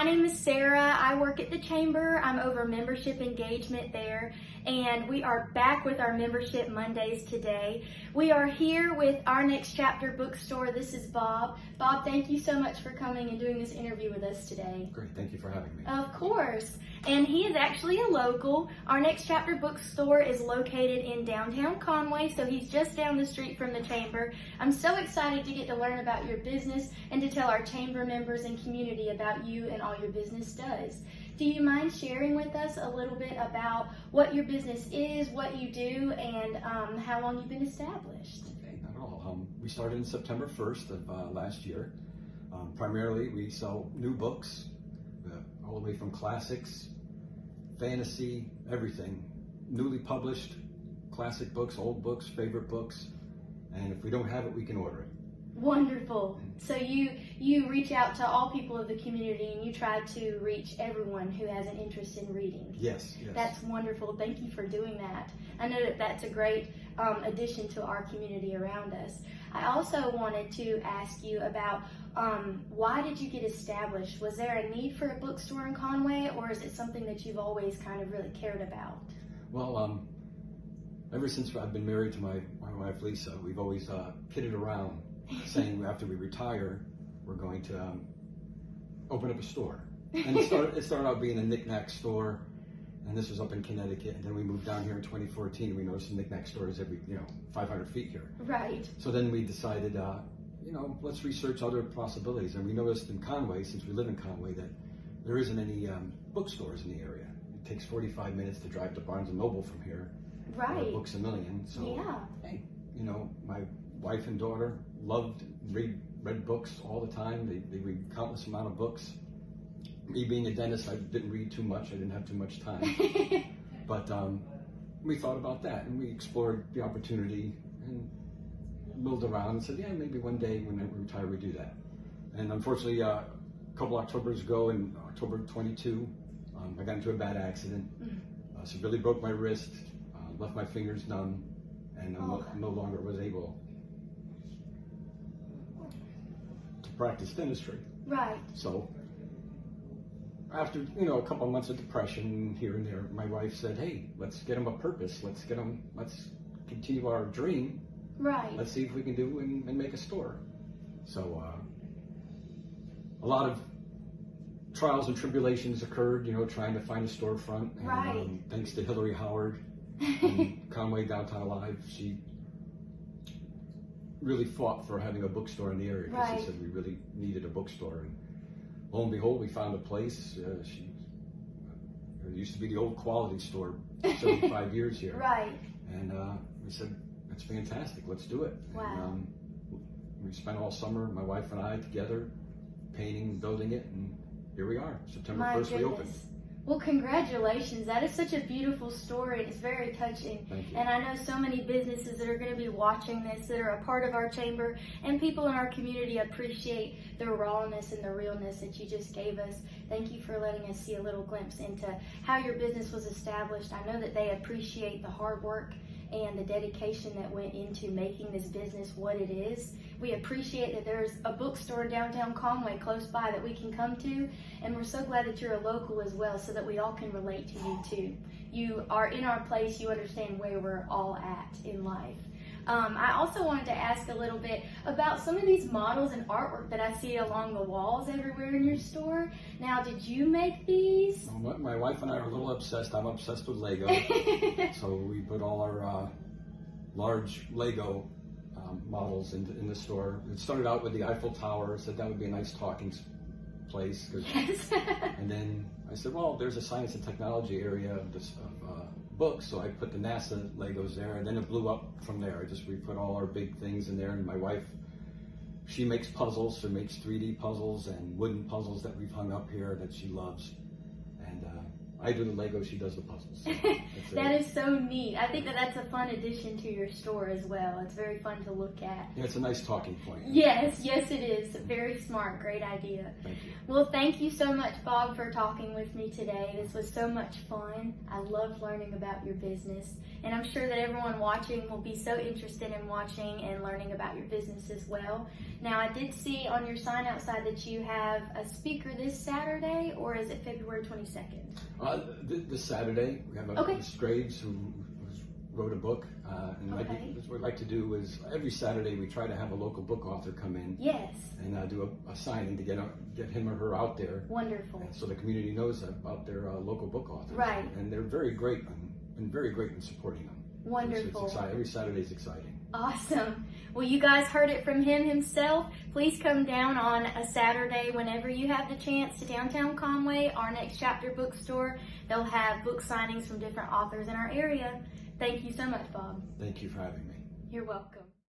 My name is Sarah. I work at the Chamber. I'm over membership engagement there, and we are back with our Membership Mondays today. We are here with our Next Chapter Bookstore. This is Bob. Bob, thank you so much for coming and doing this interview with us today. Great, thank you for having me. Of course. And he is actually a local. Our Next Chapter Bookstore is located in downtown Conway, so he's just down the street from the Chamber. I'm so excited to get to learn about your business and to tell our Chamber members and community about you and all your business does. Do you mind sharing with us a little bit about what your business is, what you do, and how long you've been established? Okay, not at all. We started in September 1st of last year. Primarily, we sell new books, all the way from classics, fantasy, everything. Newly published classic books, old books, favorite books, and if we don't have it, we can order it. Wonderful. So you reach out to all people of the community and you try to reach everyone who has an interest in reading. Yes, yes. That's wonderful. Thank you for doing that. I know that that's a great addition to our community around us. I also wanted to ask you about why did you get established? Was there a need for a bookstore in Conway, or is it something that you've always kind of really cared about? Well, ever since I've been married to my wife Lisa, we've always kidded around saying after we retire, we're going to open up a store. And it started out being a knick-knack store, and this was up in Connecticut, and then we moved down here in 2014, and we noticed the knick-knack stores every 500 feet here. Right. So then we decided, let's research other possibilities, and we noticed in Conway, since we live in Conway, that there isn't any bookstores in the area. It takes 45 minutes to drive to Barnes & Noble from here. Right. Books a Million. So, yeah. Hey, my wife and daughter read books all the time. They read countless amount of books. Me being a dentist, I didn't read too much. I didn't have too much time. But we thought about that, and we explored the opportunity and milled around and said, yeah, maybe one day when I retire, we do that. And unfortunately, a couple Octobers ago, in October 22, I got into a bad accident. Severely broke my wrist, left my fingers numb, and no longer was able to practice dentistry. Right. So after a couple of months of depression here and there, my wife said, hey, let's get him a purpose. Let's continue our dream. Right. Let's see if we can do and make a store. So a lot of trials and tribulations occurred, trying to find a storefront. And, right. Thanks to Hillary Howard and Conway Downtown Alive, she really fought for having a bookstore in the area because right. she said we really needed a bookstore. And lo and behold, we found a place. It used to be the old Quality Store, 75 years here. Right. And we said, that's fantastic, let's do it. Wow. And we spent all summer, my wife and I, together, painting, building it, and here we are. September 1st, we opened. Well, congratulations. That is such a beautiful story. It's very touching. Thank you. And I know so many businesses that are going to be watching this that are a part of our chamber, and people in our community appreciate the rawness and the realness that you just gave us. Thank you for letting us see a little glimpse into how your business was established. I know that they appreciate the hard work and the dedication that went into making this business what it is. We appreciate that there's a bookstore in downtown Conway close by that we can come to, and we're so glad that you're a local as well so that we all can relate to you too. You are in our place, you understand where we're all at in life. I also wanted to ask a little bit about some of these models and artwork that I see along the walls everywhere in your store. Now, did you make these? Well, my wife and I are a little obsessed. I'm obsessed with Lego. So we put all our large Lego models in the store. It started out with the Eiffel Tower. I said that would be a nice talking place. Yes. And then I said, well, there's a science and technology area of books, so I put the NASA Legos there, and then it blew up from there. We put all our big things in there, and my wife, she makes puzzles. She makes 3D puzzles and wooden puzzles that we've hung up here that she loves. And I do the Lego, she does the puzzles. So That is so neat. I think that that's a fun addition to your store as well. It's very fun to look at. Yeah, it's a nice talking point. Yes, it is. Very smart. Great idea. Thank you. Well, thank you so much, Bob, for talking with me today. This was so much fun. I love learning about your business, and I'm sure that everyone watching will be so interested in watching and learning about your business as well. Now, I did see on your sign outside that you have a speaker this Saturday, or is it February 22nd? This Saturday, we have Miss Graves who wrote a book, and what we'd like to do is every Saturday we try to have a local book author come in. Yes. And do a signing to get him or her out there. Wonderful. So the community knows about their local book authors. Right. And they're very great and very great in supporting them. Wonderful. It's exciting. Every Saturday is exciting. Awesome. Well, you guys heard it from him himself. Please come down on a Saturday whenever you have the chance to downtown Conway, our Next Chapter Bookstore. They'll have book signings from different authors in our area. Thank you so much, Bob. Thank you for having me. You're welcome.